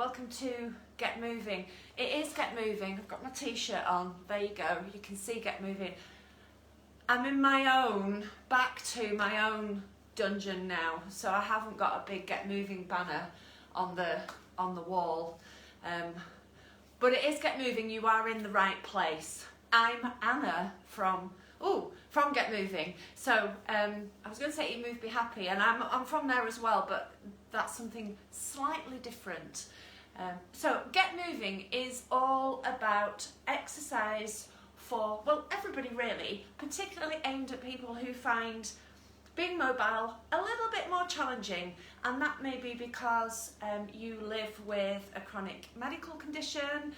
welcome to Get Moving. It is Get Moving. I've got my t-shirt on. There you go. You can see Get Moving. I'm in back to my own dungeon now, so I haven't got a big Get Moving banner on the wall. But it is Get Moving. You are in the right place. I'm Anna from Get Moving. So I was going to say Eat, Move, Be Happy, and I'm from there as well, but that's something slightly different. So Get Moving is all about exercise for, well, everybody really, particularly aimed at people who find being mobile a little bit more challenging, and that may be because you live with a chronic medical condition,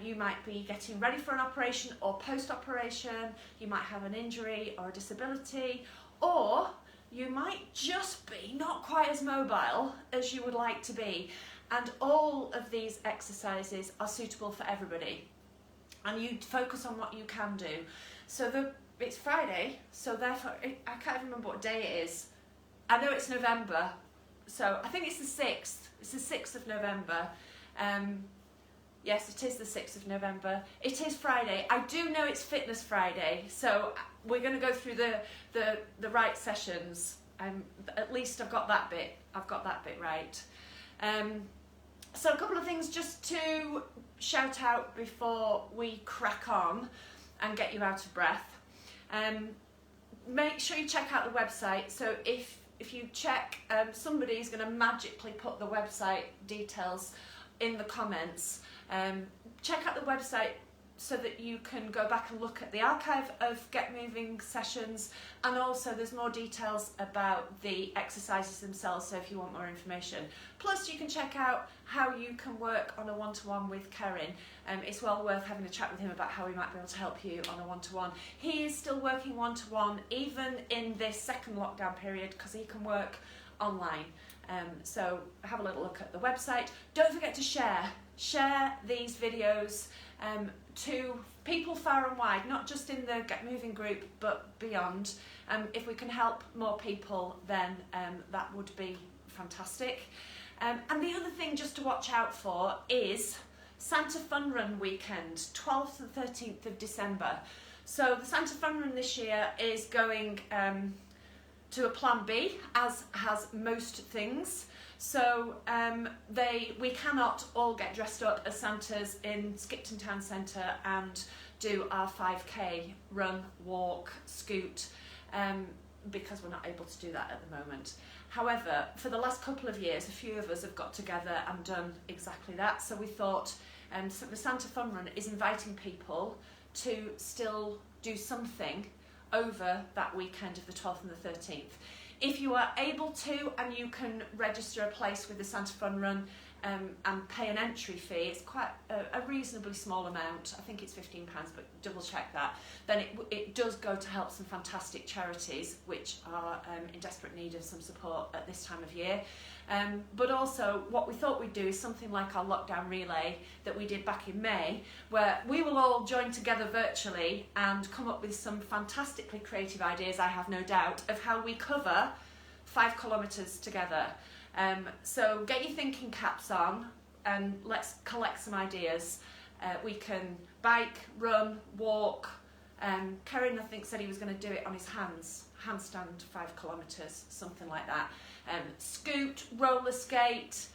you might be getting ready for an operation or post-operation, you might have an injury or a disability, or you might just be not quite as mobile as you would like to be. And all of these exercises are suitable for everybody, and you focus on what you can do. So it's Friday, so therefore I can't even remember what day it is. I know it's November, so I think it's the 6th. It's the 6th of November. Yes, it is the 6th of November. It is Friday. I do know it's Fitness Friday, so we're going to go through the right sessions. At least I've got that bit. Right. So a couple of things just to shout out before we crack on and get you out of breath. Make sure you check out the website. So if you check, somebody's going to magically put the website details in the comments. Check out the website so that you can go back and look at the archive of Get Moving sessions, and also there's more details about the exercises themselves, so if you want more information. Plus you can check out how you can work on a one-to-one with Kerin. It's well worth having a chat with him about how he might be able to help you on a one-to-one. He is still working one-to-one even in this second lockdown period because he can work online. So have a little look at the website. Don't forget to share these videos to people far and wide, not just in the Get Moving group but beyond. If we can help more people, then that would be fantastic. And the other thing just to watch out for is Santa Fun Run weekend, 12th and 13th of December. So the Santa Fun Run this year is going to a plan B, as has most things. So we cannot all get dressed up as Santas in Skipton Town Centre and do our 5k run, walk, scoot, because we're not able to do that at the moment. However, for the last couple of years, a few of us have got together and done exactly that. So we thought so the Santa Fun Run is inviting people to still do something over that weekend of the 12th and the 13th. If you are able to, and you can register a place with the Santa Fun Run and pay an entry fee, it's quite a reasonably small amount, I think it's £15, but double check that, then it does go to help some fantastic charities which are in desperate need of some support at this time of year. But also what we thought we'd do is something like our lockdown relay that we did back in May, where we will all join together virtually and come up with some fantastically creative ideas, I have no doubt, of how we cover 5 kilometres together. So get your thinking caps on and let's collect some ideas. We can bike, run, walk. Kerin, I think, said he was going to do it on his handstand 5 kilometres, something like that. Scoot, roller skate.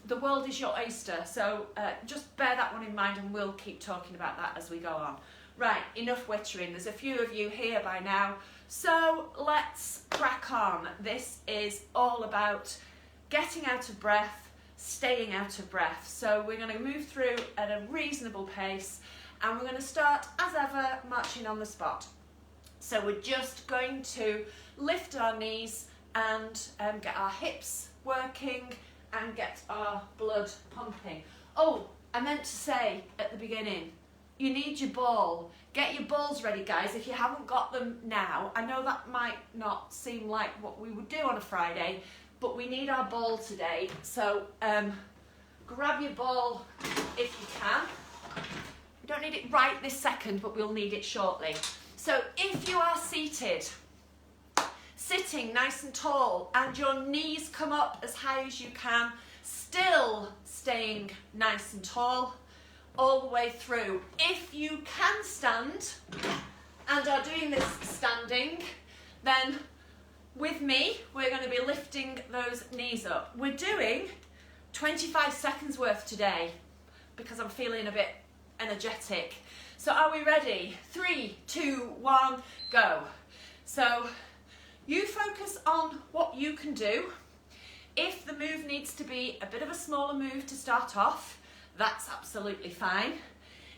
The world is your oyster, so just bear that one in mind and we'll keep talking about that as we go on. Right, enough wittering. There's a few of you here by now, so let's crack on. This is all about getting out of breath, staying out of breath. So we're going to move through at a reasonable pace, and we're going to start, as ever, marching on the spot. So we're just going to lift our knees and get our hips working and get our blood pumping. Oh, I meant to say at the beginning, you need your ball. Get your balls ready, guys, if you haven't got them now. I know that might not seem like what we would do on a Friday, but we need our ball today. So grab your ball if you can. We don't need it right this second, but we'll need it shortly. So if you are seated, sitting nice and tall, and your knees come up as high as you can, still staying nice and tall all the way through. If you can stand and are doing this standing, then with me, we're going to be lifting those knees up. We're doing 25 seconds worth today because I'm feeling a bit energetic. So are we ready? 3, 2, 1, go. So you focus on what you can do. If the move needs to be a bit of a smaller move to start off, that's absolutely fine.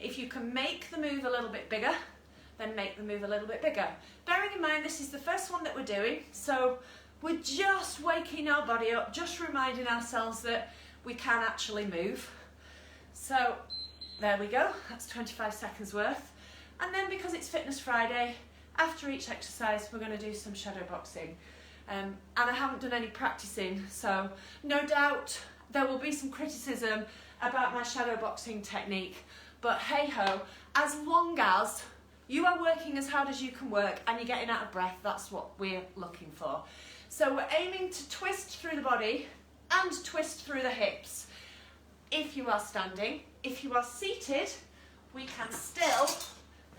If you can make the move a little bit bigger, then make the move a little bit bigger. Bearing in mind this is the first one that we're doing, so we're just waking our body up, just reminding ourselves that we can actually move. So there we go, that's 25 seconds worth. And then because it's Fitness Friday, after each exercise we're going to do some shadow boxing. And I haven't done any practicing, so no doubt there will be some criticism about my shadow boxing technique, but hey ho, as long as you are working as hard as you can work and you're getting out of breath, that's what we're looking for. So we're aiming to twist through the body and twist through the hips. If you are standing, if you are seated, we can still,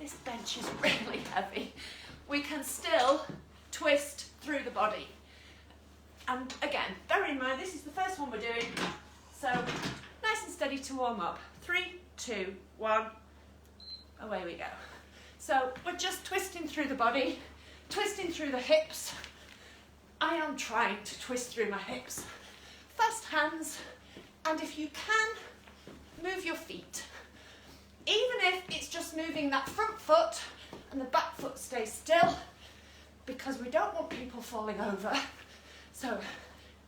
this bench is really heavy, we can still twist through the body. And again, bear in mind, this is the first one we're doing, so nice and steady to warm up. 3, 2, 1, away we go. So we're just twisting through the body, twisting through the hips. I am trying to twist through my hips. Fast hands, and if you can, move your feet. Even if it's just moving that front foot and the back foot stays still, because we don't want people falling over. So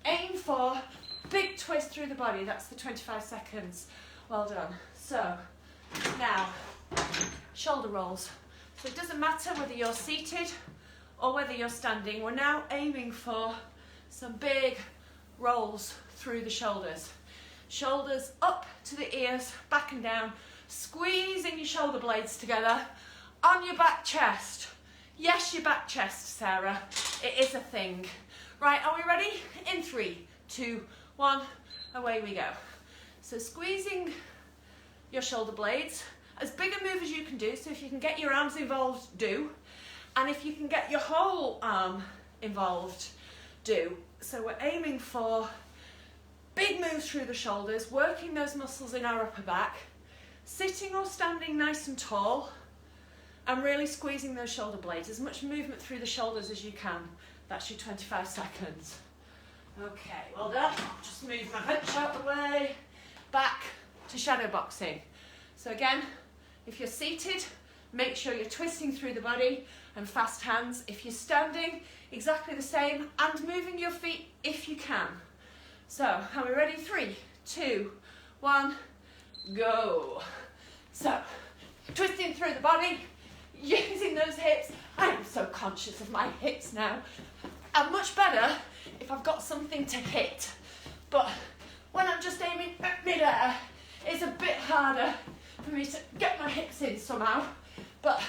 aim for big twist through the body. That's the 25 seconds. Well done. So now shoulder rolls. So it doesn't matter whether you're seated or whether you're standing. We're now aiming for some big rolls through the shoulders. Shoulders up to the ears, back and down, squeezing your shoulder blades together on your back chest. Yes, your back chest, Sarah. It is a thing. Right, are we ready? In 3, 2, 1, away we go. So squeezing your shoulder blades, as big a move as you can do, so if you can get your arms involved, do. And if you can get your whole arm involved, do. So we're aiming for big moves through the shoulders, working those muscles in our upper back, sitting or standing nice and tall, and really squeezing those shoulder blades. As much movement through the shoulders as you can. That's your 25 seconds. Okay, well done. Just move my bench out the way. Back to shadow boxing. So again, if you're seated, make sure you're twisting through the body and fast hands. If you're standing, exactly the same, and moving your feet if you can. So, are we ready? 3, 2, 1, go. So, twisting through the body, using those hips. I am so conscious of my hips now. I'm much better if I've got something to hit, but when I'm just aiming at mid-air, it's a bit harder for me to get my hips in somehow, but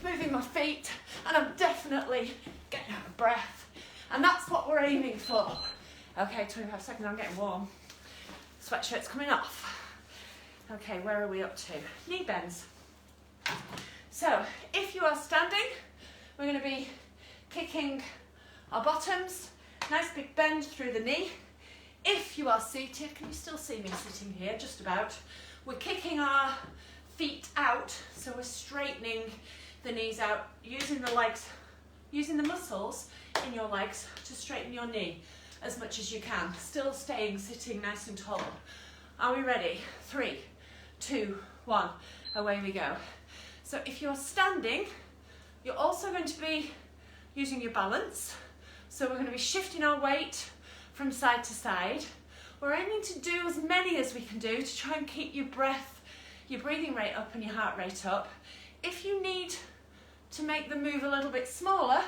moving my feet, and I'm definitely getting out of breath, and that's what we're aiming for. Okay, 25 seconds, I'm getting warm. Sweatshirt's coming off. Okay, where are we up to? Knee bends. So, if you are standing, we're going to be kicking our bottoms, nice big bend through the knee. If you are seated, can you still see me sitting here? Just about. We're kicking our feet out, so we're straightening the knees out, using the legs, using the muscles in your legs to straighten your knee as much as you can. Still staying sitting nice and tall. Are we ready? 3, 2, 1, away we go. So if you're standing, you're also going to be using your balance. So we're going to be shifting our weight from side to side. We're aiming to do as many as we can do to try and keep your breath, your breathing rate up and your heart rate up. If you need to make the move a little bit smaller,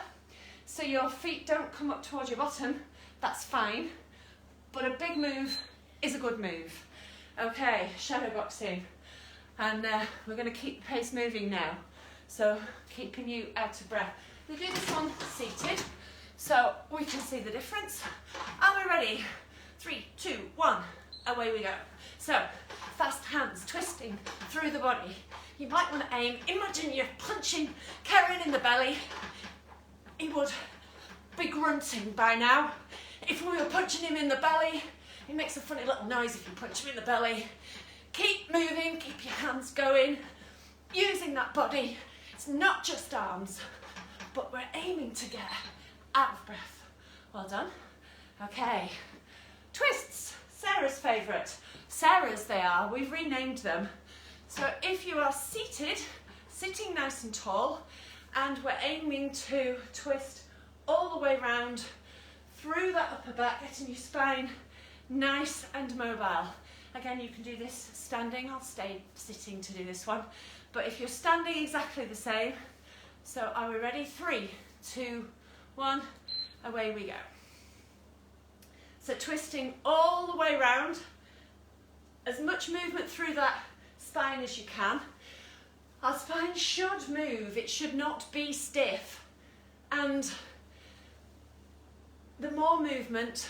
so your feet don't come up towards your bottom, that's fine. But a big move is a good move. Okay, shadow boxing. And we're going to keep the pace moving now. So keeping you out of breath. We do this one seated, so we can see the difference. Are we ready? 3, 2, 1, away we go. So, fast hands, twisting through the body. You might want to aim, imagine you're punching Karen in the belly. He would be grunting by now. If we were punching him in the belly, he makes a funny little noise if you punch him in the belly. Keep moving, keep your hands going, using that body. It's not just arms, but we're aiming to get out of breath. Well done. Okay. Twists, Sarah's favourite. Sarah's they are, we've renamed them. So if you are seated, sitting nice and tall, and we're aiming to twist all the way round through that upper back, getting your spine nice and mobile. Again, you can do this standing. I'll stay sitting to do this one. But if you're standing, exactly the same. So are we ready? 3, 2, 1, away we go. So twisting all the way round, as much movement through that spine as you can. Our spine should move, it should not be stiff. And the more movement,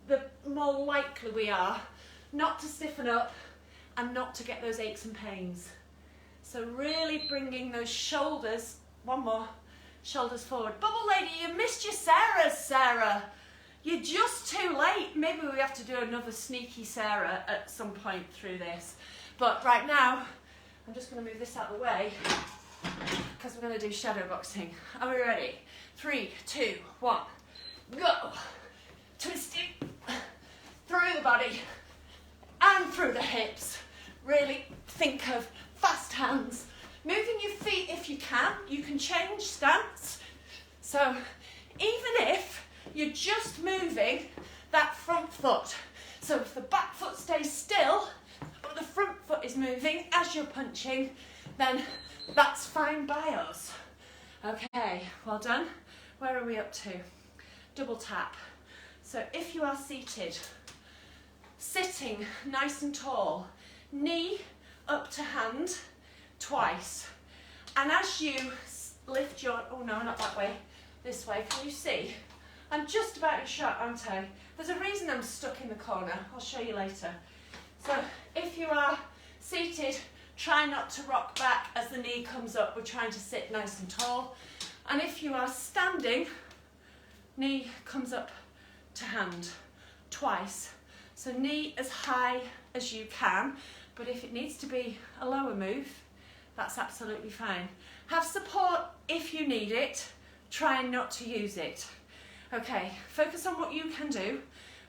the more likely we are not to stiffen up and not to get those aches and pains. So really bringing those shoulders, one more, shoulders forward. Bubble lady, you missed your Sarah's, Sarah. You're just too late. Maybe we have to do another sneaky Sarah at some point through this. But right now, I'm just going to move this out of the way because we're going to do shadow boxing. Are we ready? 3, 2, 1, go. Twisting through the body and through the hips. Really think of fast hands. Moving your feet if you can. You can change stance. So even if you're just moving that front foot. So if the back foot stays still, but the front foot is moving as you're punching, then that's fine by us. Okay, well done. Where are we up to? Double tap. So if you are seated, sitting nice and tall, knee up to hand twice. And as you lift your, oh no, not that way, this way, can you see? I'm just about in shot, aren't I? There's a reason I'm stuck in the corner. I'll show you later. So if you are seated, try not to rock back as the knee comes up. We're trying to sit nice and tall. And if you are standing, knee comes up to hand twice. So knee as high as you can, but if it needs to be a lower move, that's absolutely fine. Have support if you need it. Try not to use it. Okay, focus on what you can do.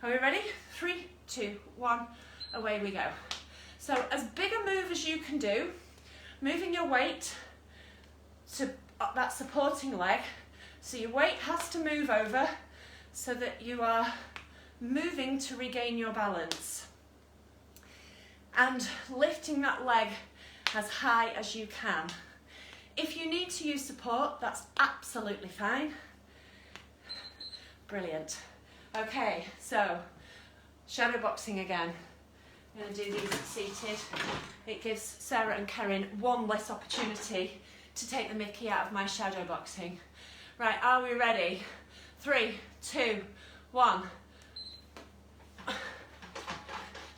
Are we ready? 3, 2, 1, away we go. So as big a move as you can do, moving your weight to that supporting leg. So your weight has to move over so that you are moving to regain your balance. And lifting that leg as high as you can. If you need to use support, that's absolutely fine. Brilliant. Okay, so shadow boxing again. I'm going to do these seated. It gives Sarah and Karen one less opportunity to take the mickey out of my shadow boxing. Right, are we ready? 3, 2, 1.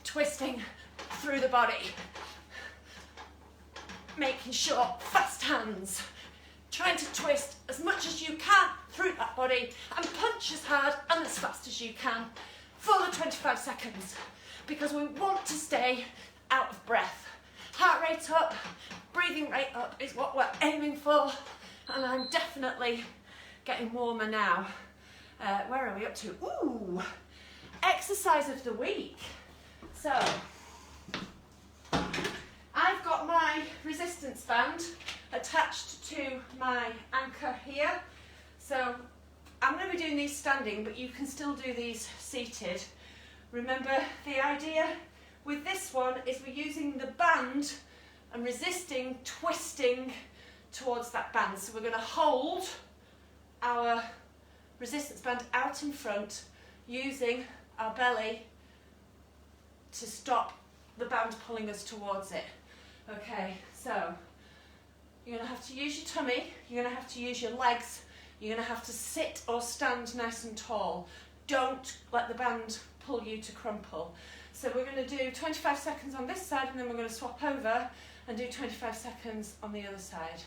Twisting through the body. Making sure, fast hands. Trying to twist as much as you can through that body and punch as hard and as fast as you can for the 25 seconds because we want to stay out of breath. Heart rate up, breathing rate up is what we're aiming for, and I'm definitely getting warmer now. Where are we up to? Ooh, exercise of the week. So, I've got my resistance band attached to my anchor here. So I'm going to be doing these standing, but you can still do these seated. Remember, the idea with this one is we're using the band and resisting, twisting towards that band. So we're going to hold our resistance band out in front, using our belly to stop the band pulling us towards it. Okay, so you're going to have to use your tummy, you're going to have to use your legs, you're going to have to sit or stand nice and tall. don't let the band pull you to crumple. So we're going to do 25 seconds on this side, and then we're going to swap over and do 25 seconds on the other side.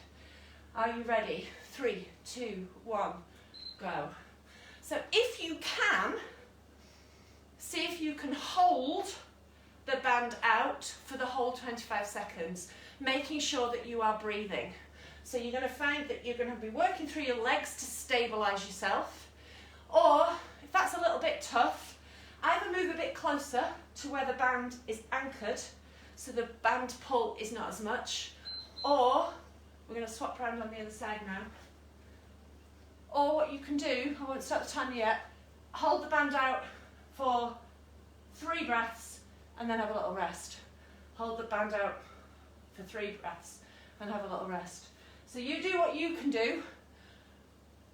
Are you ready? 3, 2, 1, go. So if you can, see if you can hold the band out for the whole 25 seconds, making sure that you are breathing. So you're going to find that you're going to be working through your legs to stabilise yourself, or if that's a little bit tough, either move a bit closer to where the band is anchored so the band pull is not as much, or we're going to swap around on the other side now. Or what you can do, I won't start the timer yet, hold the band out for 3 breaths and then have a little rest. Hold the band out for 3 breaths and have a little rest. So you do what you can do,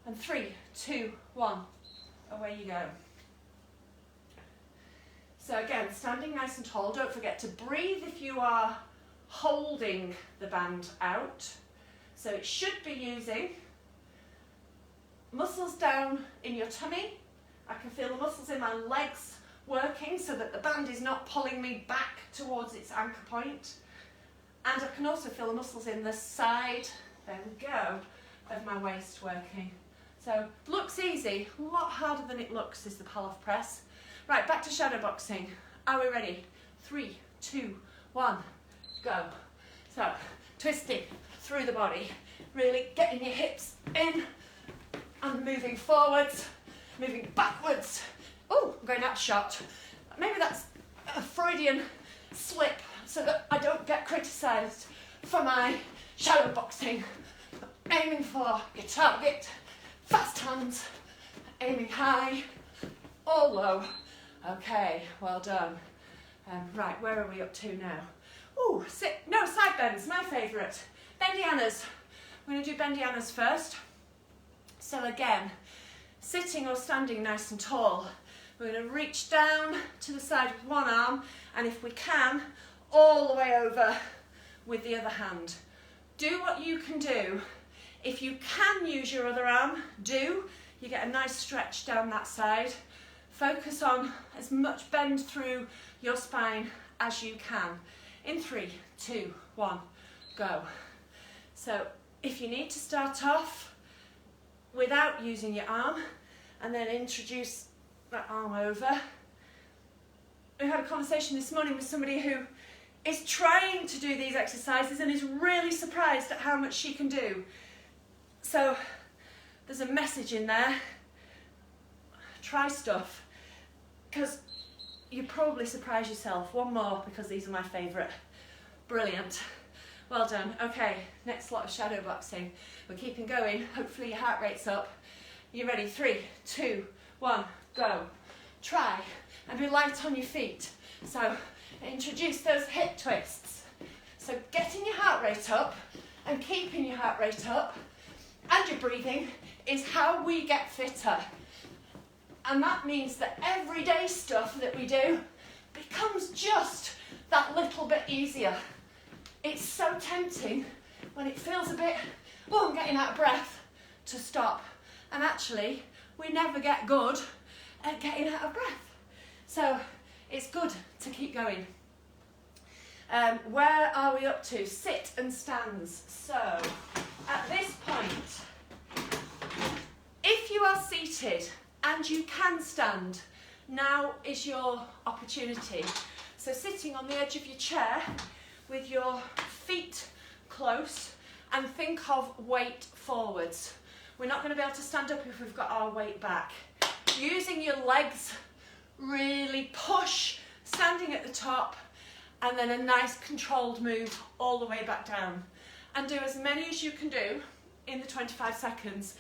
and 3, 2, 1, away you go. So again, standing nice and tall, don't forget to breathe if you are holding the band out. So it should be using muscles down in your tummy. I can feel the muscles in my legs working so that the band is not pulling me back towards its anchor point. And I can also feel the muscles in the side, there we go, of my waist working. So looks easy, a lot harder than it looks is the pull-off press. Right, back to shadow boxing. Are we ready? 3, 2, 1, go. So twisting through the body, really getting your hips in and moving forwards, moving backwards. Oh, I'm going out shot. Maybe that's a Freudian slip so that I don't get criticised for my shadow boxing. Aiming for your target, fast hands, aiming high or low. Okay, well done. Right, where are we up to now? Ooh, side bends, my favourite. Bendianas. We're going to do Bendianas first. So again, sitting or standing nice and tall. We're going to reach down to the side with one arm, and if we can, all the way over with the other hand. Do what you can do. If you can use your other arm, do. You get a nice stretch down that side. Focus on as much bend through your spine as you can. In 3, 2, 1, go. So if you need to start off without using your arm and then introduce that arm over. We had a conversation this morning with somebody who is trying to do these exercises and is really surprised at how much she can do. So there's a message in there. Try stuff, because you probably surprise yourself. One more, because these are my favourite. Brilliant. Well done. Okay, next lot of shadow boxing. We're keeping going. Hopefully your heart rate's up. You ready? 3, 2, 1, go. Try and be light on your feet. So introduce those hip twists. So getting your heart rate up and keeping your heart rate up and your breathing is how we get fitter. And that means that everyday stuff that we do becomes just that little bit easier. It's so tempting when it feels a bit, oh, I'm getting out of breath, to stop. And actually, we never get good at getting out of breath. So it's good to keep going. Where are we up to? Sit and stands. So at this point, if you are seated and you can stand, now is your opportunity. So sitting on the edge of your chair with your feet close, and think of weight forwards. We're not going to be able to stand up if we've got our weight back. Using your legs, really push, standing at the top, and then a nice controlled move all the way back down. And do as many as you can do in the 25 seconds.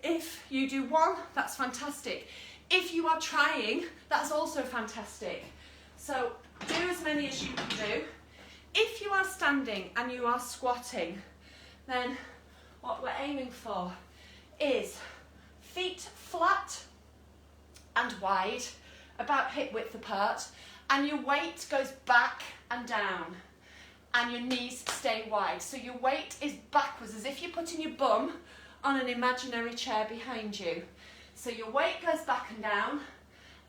If you do one, that's fantastic. If you are trying, that's also fantastic. So do as many as you can do. If you are standing and you are squatting, then what we're aiming for is feet flat and wide, about hip width apart, and your weight goes back and down, and your knees stay wide. So your weight is backwards, as if you're putting your bum on an imaginary chair behind you. So your weight goes back and down,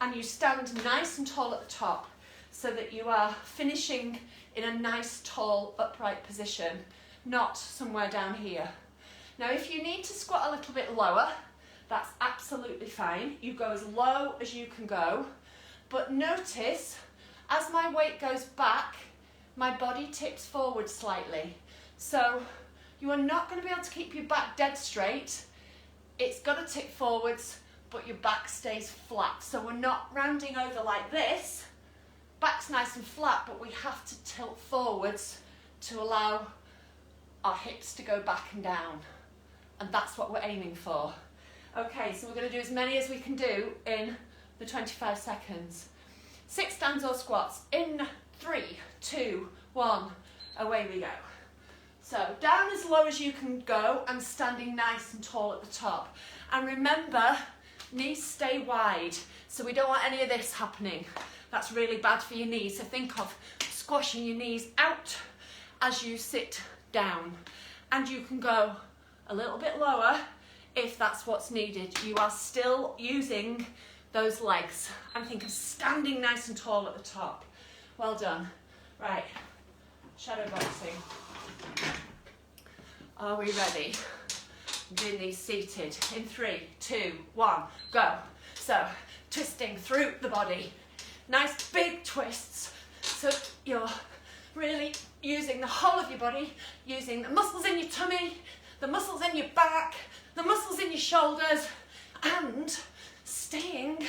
and you stand nice and tall at the top so that you are finishing in a nice, tall, upright position, not somewhere down here. Now, if you need to squat a little bit lower, that's absolutely fine. You go as low as you can go, but notice as my weight goes back, my body tips forward slightly. So you are not going to be able to keep your back dead straight. It's got to tip forwards, but your back stays flat. So we're not rounding over like this. Back's nice and flat, but we have to tilt forwards to allow our hips to go back and down. And that's what we're aiming for. Okay, so we're going to do as many as we can do in the 25 seconds. 6 stands or squats. In 3, 2, 1, away we go. So down as low as you can go and standing nice and tall at the top. And remember, knees stay wide, so we don't want any of this happening. That's really bad for your knees. So think of squashing your knees out as you sit down. And you can go a little bit lower if that's what's needed. You are still using those legs. And think of standing nice and tall at the top. Well done. Right, shadow boxing. Are we ready? Doing these seated. In 3, 2, 1, go. So, twisting through the body. Nice big twists. So you're really using the whole of your body, using the muscles in your tummy, the muscles in your back, the muscles in your shoulders, and staying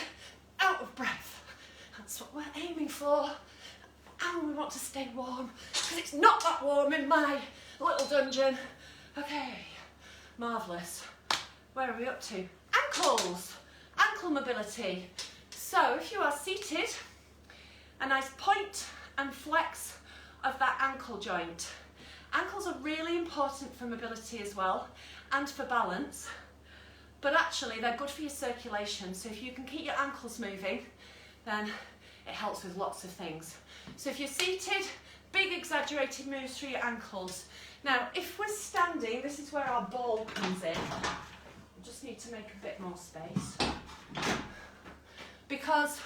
out of breath. That's what we're aiming for. And we want to stay warm, because it's not that warm in my little dungeon. Okay, marvellous. Where are we up to? Ankles, ankle mobility. So if you are seated, a nice point and flex of that ankle joint. Ankles are really important for mobility as well, and for balance, but actually they're good for your circulation. So if you can keep your ankles moving, then it helps with lots of things. So if you're seated, big exaggerated moves through your ankles. Now, if we're standing, this is where our ball comes in. I just need to make a bit more space. Because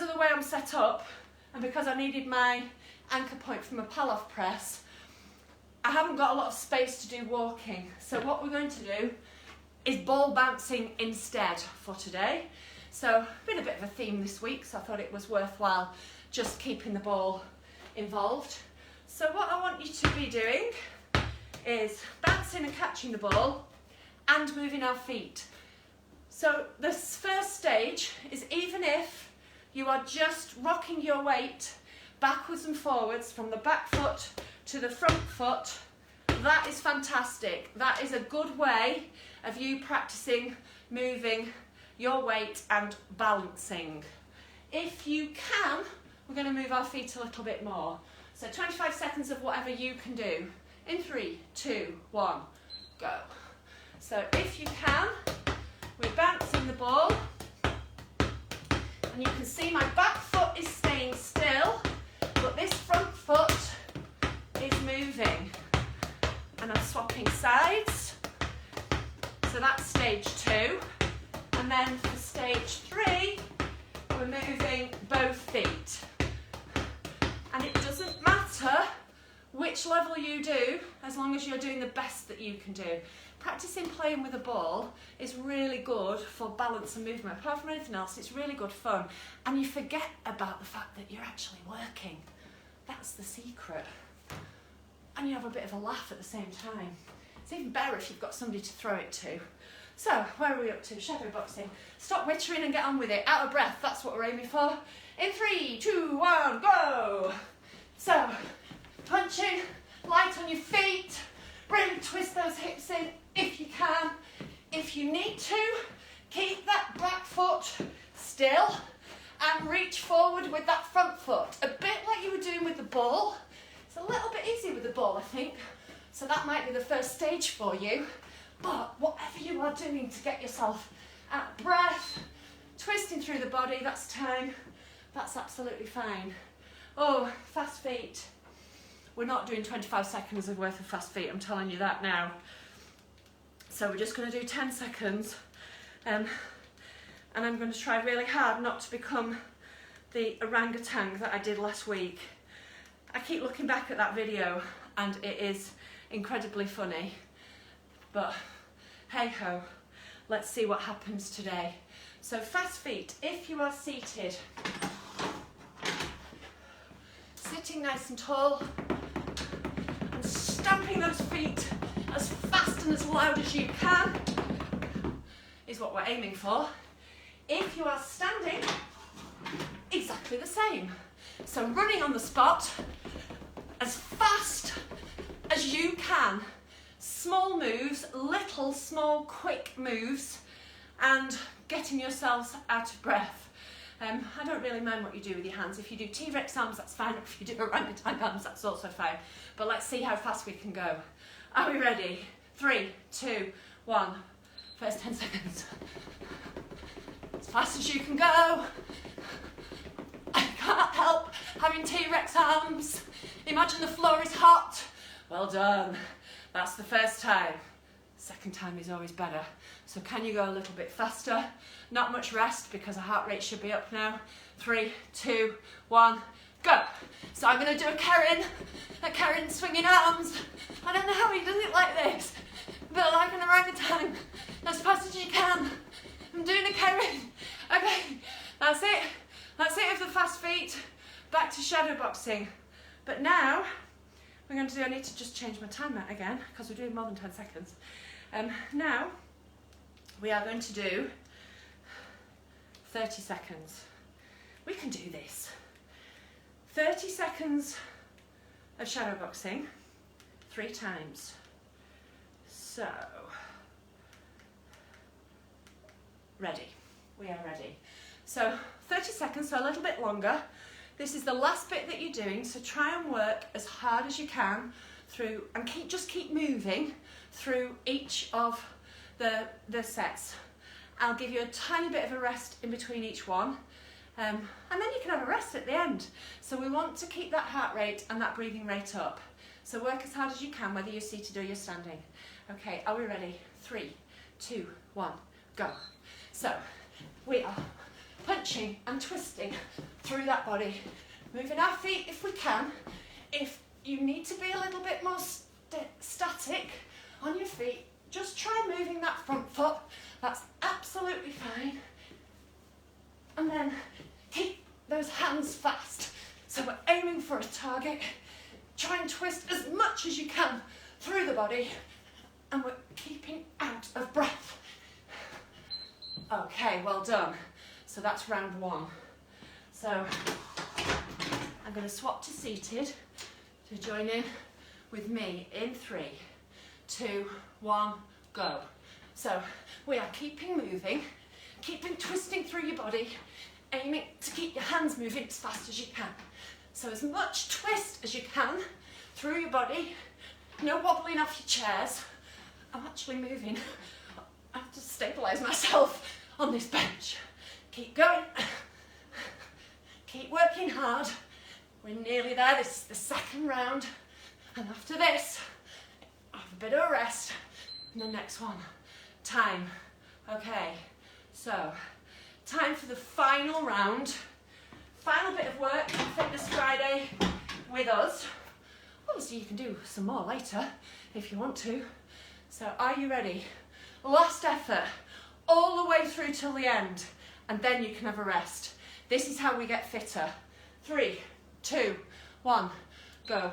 of the way I'm set up, and because I needed my anchor point from a Pallof press, I haven't got a lot of space to do walking. So what we're going to do is ball bouncing instead for today. So, been a bit of a theme this week, so I thought it was worthwhile just keeping the ball involved. So what I want you to be doing is bouncing and catching the ball and moving our feet. So this first stage is, even if you are just rocking your weight backwards and forwards from the back foot to the front foot, that is fantastic. That is a good way of you practicing moving your weight and balancing. If you can, we're going to move our feet a little bit more. So 25 seconds of whatever you can do. In 3, 2, 1, go. So if you can, we're bouncing the ball. And you can see my back foot is staying still, but this front foot is moving. And I'm swapping sides. So that's stage 2. And then for stage 3, we're moving both feet. And it doesn't matter which level you do, as long as you're doing the best that you can do. Practicing playing with a ball is really good for balance and movement. Apart from anything else, it's really good fun. And you forget about the fact that you're actually working. That's the secret. And you have a bit of a laugh at the same time. It's even better if you've got somebody to throw it to. So, where are we up to? Shadow boxing. Stop wittering and get on with it. Out of breath, that's what we're aiming for. In 3, 2, 1, go! So, punching, light on your feet. Really twist those hips in if you can. If you need to, keep that back foot still and reach forward with that front foot. A bit like you were doing with the ball. It's a little bit easier with the ball, I think. So that might be the first stage for you. But whatever you are doing to get yourself out of breath, twisting through the body, that's time. That's absolutely fine. Oh, fast feet. We're not doing 25 seconds of worth of fast feet, I'm telling you that now. So we're just going to do 10 seconds. and I'm going to try really hard not to become the orangutan that I did last week. I keep looking back at that video and it is incredibly funny, but hey ho, let's see what happens today. So fast feet, if you are seated, sitting nice and tall and stamping those feet as fast and as loud as you can is what we're aiming for. If you are standing, exactly the same. So running on the spot as fast as you can. Small moves, little small quick moves, and getting yourselves out of breath. I don't really mind what you do with your hands. If you do T-Rex arms, that's fine. If you do orangutan arms, that's also fine. But let's see how fast we can go. Are we ready? 3, 2, 1. First 10 seconds. As fast as you can go. I can't help having T-Rex arms. Imagine the floor is hot. Well done. That's the first time. Second time is always better. So can you go a little bit faster? Not much rest because our heart rate should be up now. 3, 2, 1, go. So I'm going to do a Karen swinging arms. I don't know how he does it like this, but like an orangutan, as fast as you can. I'm doing a Karen. Okay, that's it. That's it of the fast feet. Back to shadow boxing. But now, we're going to do, I need to just change my timer again because we're doing more than 10 seconds. Now, we are going to do 30 seconds. We can do this. 30 seconds of shadow boxing, 3 times. So, ready. We are ready. So, 30 seconds, so a little bit longer. This is the last bit that you're doing, so try and work as hard as you can through, and just keep moving through each of the sets. I'll give you a tiny bit of a rest in between each one, and then you can have a rest at the end. So we want to keep that heart rate and that breathing rate up. So work as hard as you can, whether you're seated or you're standing. Okay, are we ready? 3, 2, 1, go. So we are punching and twisting through that body, moving our feet if we can. If you need to be a little bit more static on your feet, just try moving that front foot. That's absolutely fine. And then keep those hands fast. So we're aiming for a target. Try and twist as much as you can through the body, and we're keeping out of breath. Okay, well done. So that's round 1. So I'm going to swap to seated to join in with me in 3, 2, 1, go. So we are keeping moving, keeping twisting through your body, aiming to keep your hands moving as fast as you can. So as much twist as you can through your body, no wobbling off your chairs. I'm actually moving. I have to stabilise myself on this bench. Keep going. Keep working hard. We're nearly there. This is the second round. And after this, have a bit of a rest. And the next one. Time. Okay. So, time for the final round. Final bit of work on Fitness Friday with us. Obviously, you can do some more later if you want to. So, are you ready? Last effort. All the way through till the end. And then you can have a rest. This is how we get fitter. 3, 2, 1, go.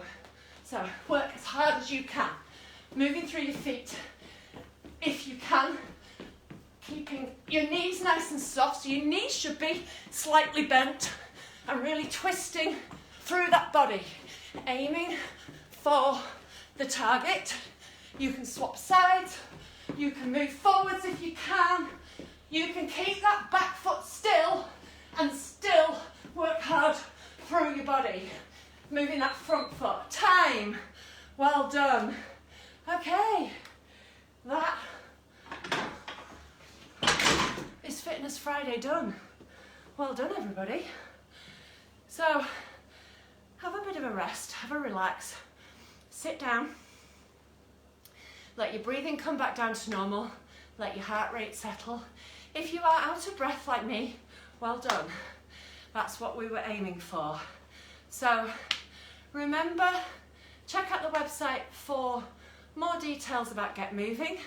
So work as hard as you can. Moving through your feet. If you can, keeping your knees nice and soft. So your knees should be slightly bent and really twisting through that body. Aiming for the target. You can swap sides. You can move forwards if you can. You can keep that back foot still and still work hard through your body. Moving that front foot. Time. Well done. Okay. That is Fitness Friday done. Well done, everybody. So, have a bit of a rest. Have a relax. Sit down. Let your breathing come back down to normal. Let your heart rate settle. If you are out of breath like me, well done. That's what we were aiming for. So remember, check out the website for more details about Get Moving.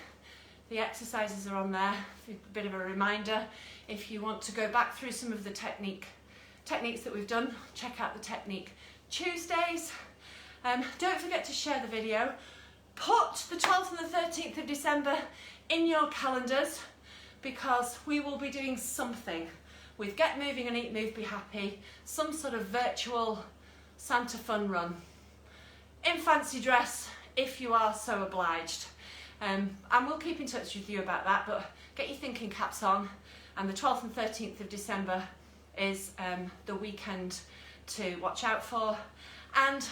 The exercises are on there, a bit of a reminder. If you want to go back through some of the techniques that we've done, check out the Technique Tuesdays. Don't forget to share the video. Put the 12th and the 13th of December in your calendars, because we will be doing something with Get Moving and Eat, Move, Be Happy, some sort of virtual Santa fun run. In fancy dress, if you are so obliged. And we'll keep in touch with you about that, but get your thinking caps on. And the 12th and 13th of December is the weekend to watch out for. And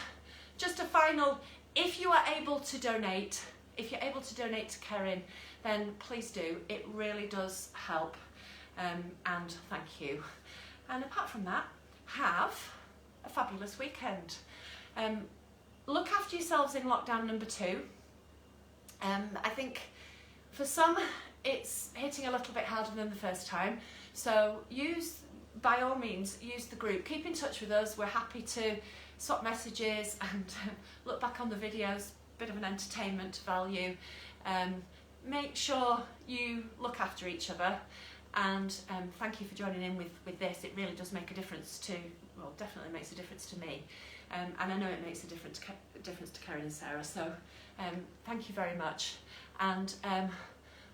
just a final, if you are able to donate, if you're able to donate to Kerin, then please do. It really does help. And thank you. And apart from that, have a fabulous weekend. Look after yourselves in lockdown number 2. I think for some it's hitting a little bit harder than the first time, so by all means use the group, keep in touch with us. We're happy to swap messages and look back on the videos, bit of an entertainment value. Make sure you look after each other, and thank you for joining in with this. It really does make a difference definitely makes a difference to me, and I know it makes a difference to Kerin and Sarah, so thank you very much, and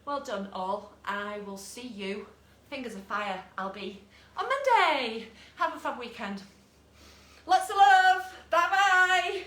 well done all. I will see you, fingers of fire, I'll be on Monday. Have a fab weekend. Lots of love. Bye bye.